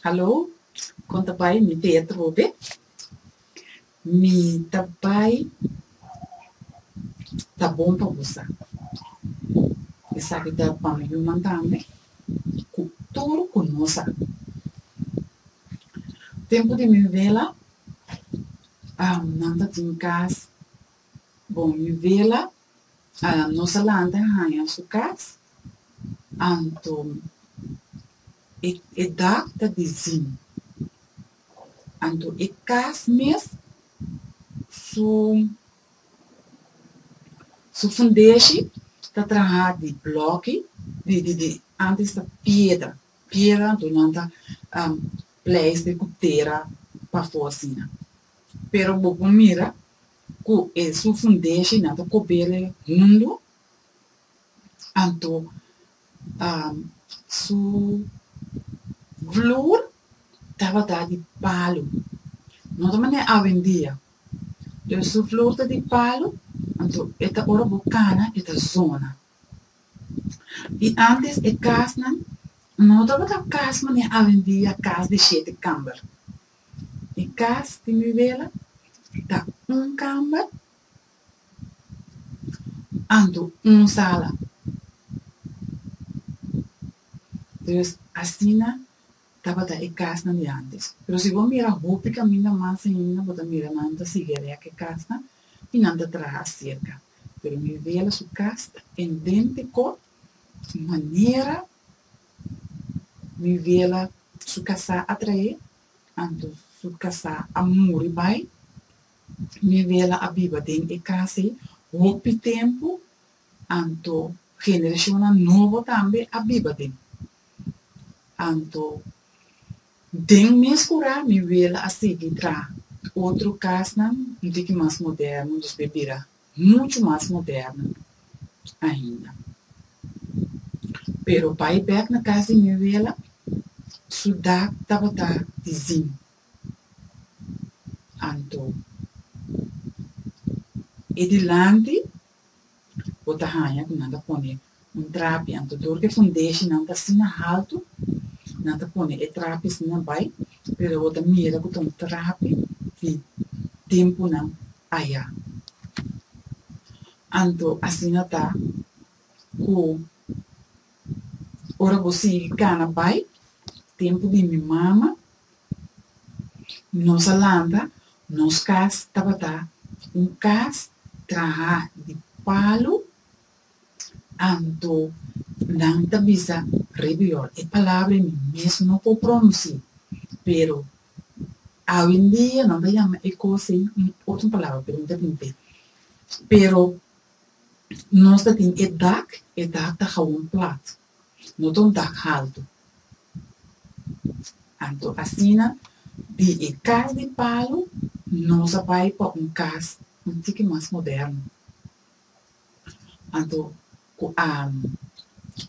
Hallo, conta pai, mi teatro be. Mi tabai tá bom para você. E sabe da pame human também. Tudo conosco. Tempo de me vela, nada tem casa. Bom, me vela, nossa landa arranha sua casa. Então, e dá da vizinho. Então, e casa mesmo, su fundeixe tá trabalhar de bloco, antes da pedra durante place de cuteira para fora. Pero bobo mira, que é su fundeixe nada cobele mundo, anto su vloer tava daar de palo. Não também é a vendia. Dus su vloer tá de palo, anto esta hora bocana, esta zona. E antes é casa, não tava da casa, mas é a vendia casa de 7 câmara. E casa de me vela, tá câmara, anto sala. Dus assim, tava da casa de antes. Pero se vou mirar roupa que a minha mãe ainda bota mira nanta sigara que casa e nanta traga cerca. Pero me vela su casa idêntico maneira me vela su casa atrair, anto su casa amor vai me vela a biba den e casa roupa tempo anto geração nova também a biba den. Anto den mescura me vela a seguir tra outro casa um pouco mais moderno dos bebira muito mais moderno ainda. Pero pai back na casa me vela suda tava tá vizinho. Anto e de lante bota hanha que nada pone trapi anto dor que fundeixe nada sina alto nada pone e trapi sina bai pero bota mira que tom trapi de tempo não aya. Anto asina tá com ora você cana pai tempo de minha mama nossa landa nos cas tava tá cas traha de palo anto nanta bisa rebior e palavra mesmo não vou pronunciar pero hoje em dia não vai chamar e coisa outra palavra pero não tem pero nós tem edak tá gewoon plat não tem dak alto anto assina de casa de palo nós vai para casa pouco mais moderno anto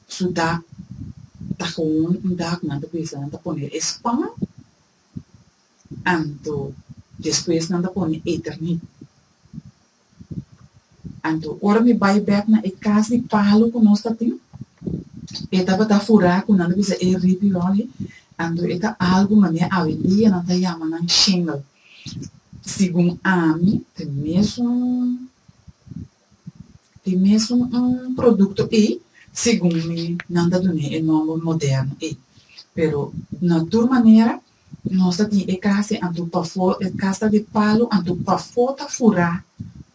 sudah tá gewoon dak nada bisa nada poner Espanha anto depois nada poner eternit anto ora me vai back na casa de palo que nós tem eta tá furar com nada bisa ripioli anto eta algo maneira a dia não tá chamando shingle segundo ami tem mesmo produto e segundo me nada do é novo moderno e pero na tua maneira nós tem casa anto pa casa de palo anto pa fota furar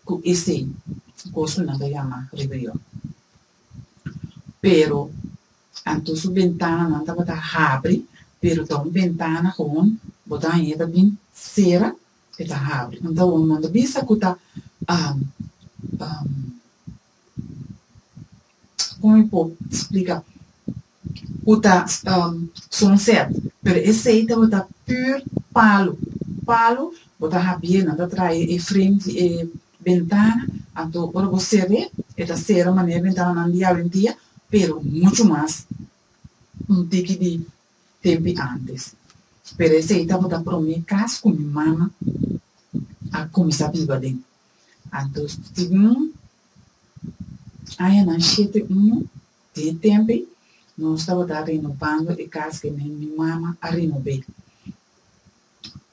com esse coisa nada chama rebelião pero anto su ventana nada bota abre pero tá ventana com botar ainda bem cera e tá abre então manda bisa que tá como eu posso explicar o tá sunset pero esse aí tá botar pur palo botar rabia nada trai e frente e ventana anto por você ver esta cera maneira ventana não dia pero muito mais tique de tempo antes pero esse aí tá botar para mim casa com minha mama a começar a viver dentro anto segundo aí na chete de tempo nós estava renovando a casa que minha mama a renovar.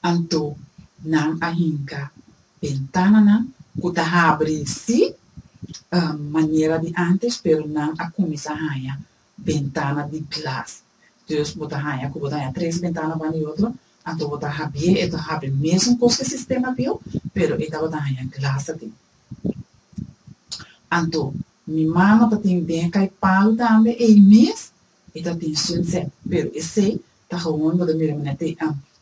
Anto, não a hinca ventana, não, que abre se maneira de antes, pero não a começar a ventana de glass. Deus botar a que botar 3 ventanas para o outro, anto botar a bie, eta abre mesmo com o sistema bio, pero eta botar a glass ali. Anto, minha mama tá tem bem cai pau também, e mês, eta tem sunset, pero esse tá gewoon botar mira manete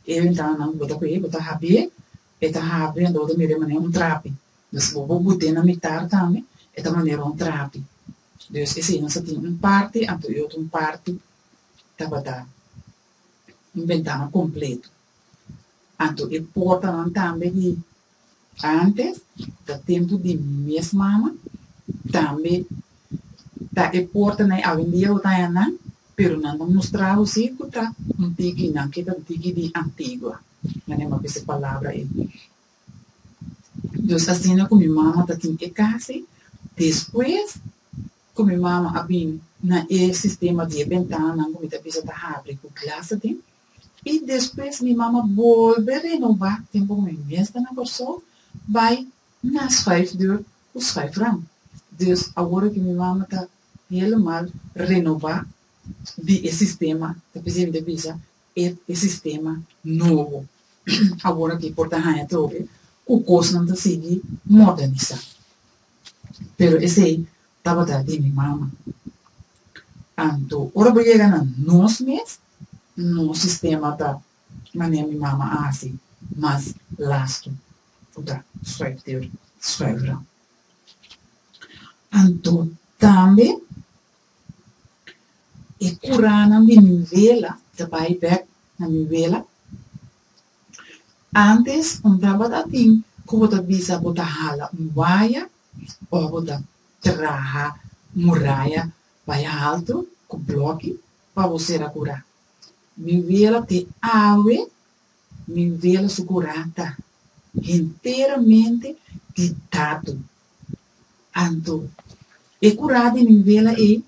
ventana não botar com ele, botar a bie, eta abre ando botar mira manete trape. Dus vou botar na metade também, eta maneira trape. Dus esse não só tem parte, anto e outro parte tava da ventana completo. Anto e porta não também de antes, da tempo de minha mama, também da e porta na avenida o taiana, pero não mostrava o circo tá antigo não que tá antigo de antigua. Não é uma essa palavra aí. Dus assim como minha mama tá tem que casa, depois como minha mama abin na sistema de ventana, como está precisa da abre com classe tem. E depois minha mama volve a renovar tempo como mês na pessoa vai nas 5 uur os 5 rand. Dus agora que minha mama está helemaal renovar de sistema, está precisa de visa e sistema novo. Agora que porta hanha tobe, o custo não está seguir modernizar. Pero esse tava da de minha mama. Anto, ora vai chegar na nos mês, no sistema da maneira minha mama assim, mas lasto, da schrijver. Anto, também e curana de minha vela, da pai back na minha vela. Antes, tava da tim, como da bisa botar hala vaia, ou botar traha muralha vai alto com bloco para você curar. Me vela te ave, me vela segurata inteiramente de tato. Anto, e curada me vela é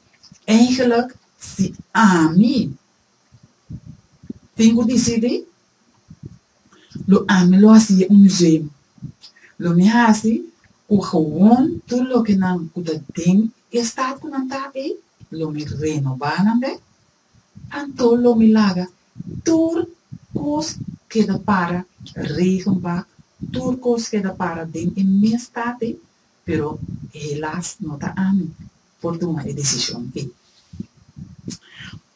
eigenlijk se a mim tenho decidido lo ame lo assim museu. Lo me assim o gewoon tudo que não o da ding staat com não tá aí lo me renovar também anto lo me laga tur cos que da para regenbak tur cos que da para ding em minha estate pero helaas não tá a mim por tomar a decisão que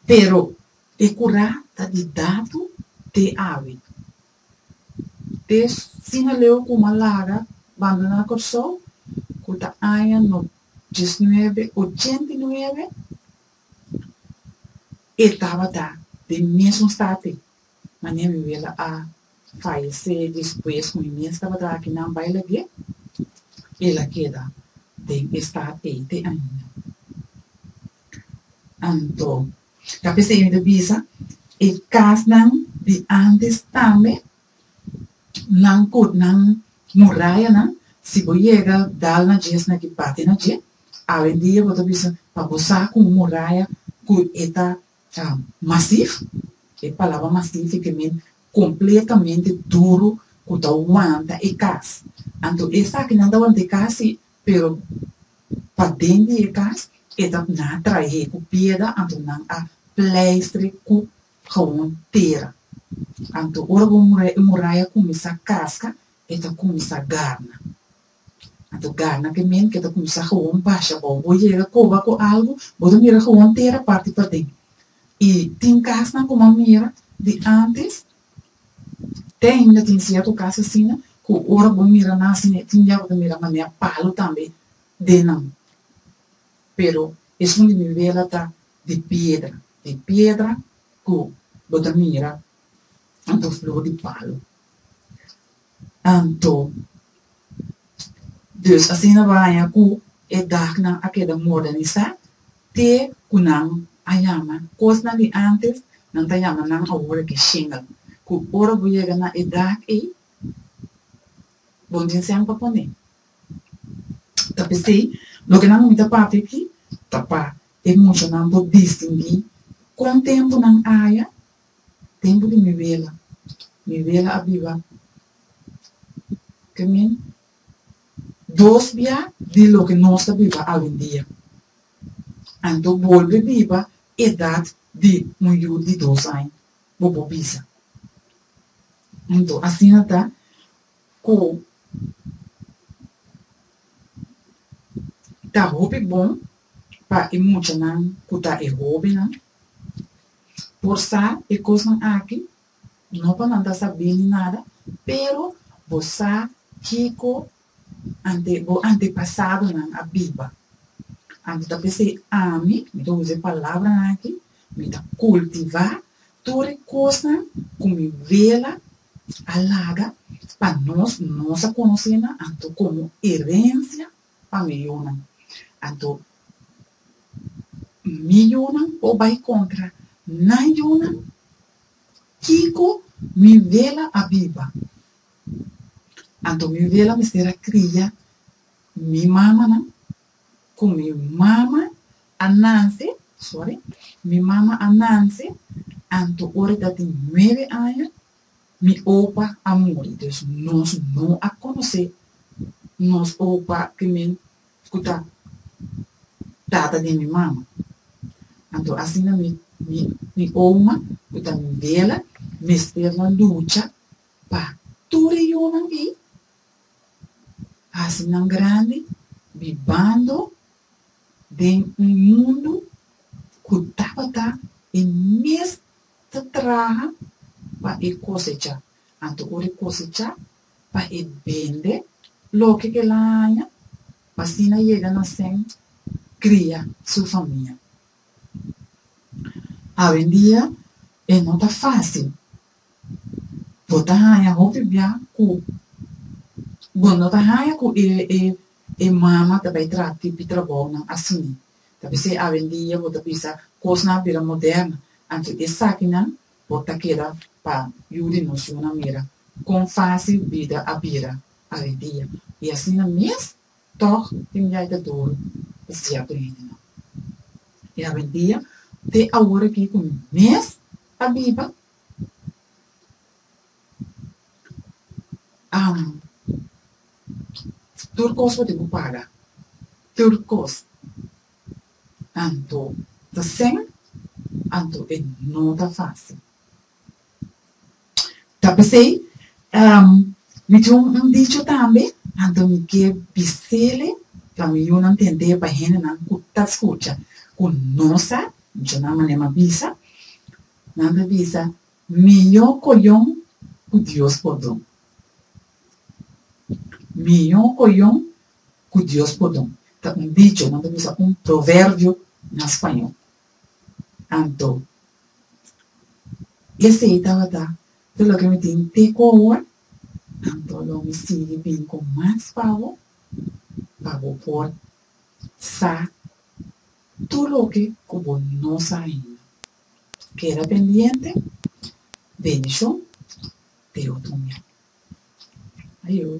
pero e curar tá de dado de ave de sinaleu com uma laga banda na corso kuta aya no 1989 estava da de mesmo estado mas nem me vela a falecer depois com minha estava da aqui não vai lá ver ela queda de estado de ainda anto capaz ainda bisa e casnan de antes também não cud não muralha não se você chega dal na jes na que bate na jes além dia você bisa para você com muralha que está massivo a palavra massivo que mean completamente duro que está aguenta e casa então essa que não aguenta casa pero para dentro de casa está na traje com pedra então não a pleister com gewoon terra então ora muralha começa a casca eta começa a garna então garna que mean que está começa a gewoon baixa bom você chega cova com algo você mira gewoon terra parte para dentro e tem casa como a mira de antes tem ainda tem certo casa assim que ora você mira na assim tem já você mira maneira palo também de não pero isso onde me vê tá de pedra que você mira então flor de palo então dus assim na vai com é dar na aquela modernizar te kunang ayama coisa de antes não tem ama não agora que xinga que ora você chega na idade e bom dia sempre para poner tapi se lo que não me dá para aqui tá para é muito não vou distinguir com tempo não há tempo de me vela a viva que men dos via de lo que nós está viva hoje em dia então volve viva idade de de 2 anos vou bisa então assim está com tá hobby bom para emocionar que tá hobby não por sa e coisa aqui não para não saber nem nada pero você Kiko antepassado não a Biba ante tá pensei ami me tô usando palavra aqui me tá cultivar toda coisa como vela alaga para nós nossa conhecendo anto como herência para milhona anto milhona ou vai contra na yona Kiko me vela a Biba anto mi vela mi sera cria mi mama na com mi mama a Nancy mi mama a Nancy anto ora da tem 9 anos mi opa a morrer dus nós não a conhecer nós opa que me escuta data de mi mama anto assim na mi oma escuta mi vela mi espera luta pa tudo eu não vi assim não grande vivendo de mundo que estava em mês de trabalho para cosecha anto ore cosecha para vender lo que lá para assim não chega na sem cria sua família hoje em dia não tá fácil botar a roupa bia com quando tá raia com mama também trata de trabalho assim também se hoje em dia botar pisa coisa na vida moderna anto essa aqui não botar queda para yuri noção na mira com fácil vida a vida hoje em dia e assim na mês toch tem já da dor se aprende não e hoje em dia te agora aqui com mês a biba turcos wat ik paga turcos anto de sem anto é não tá fácil tá pensei me tinha dicho também anto me que bisele para mim eu não entender para gente não tá escuta com nossa eu não me bisa não bisa melhor colhão o Deus pode milhão colhão que Deus pode tá dicho não bisa provérbio na espanhol anto esse estava tudo que me tem te coa anto lo me sigue bem com mais pavo por sa tudo que como não saímos queda pendiente bendición de otoño. Adiós.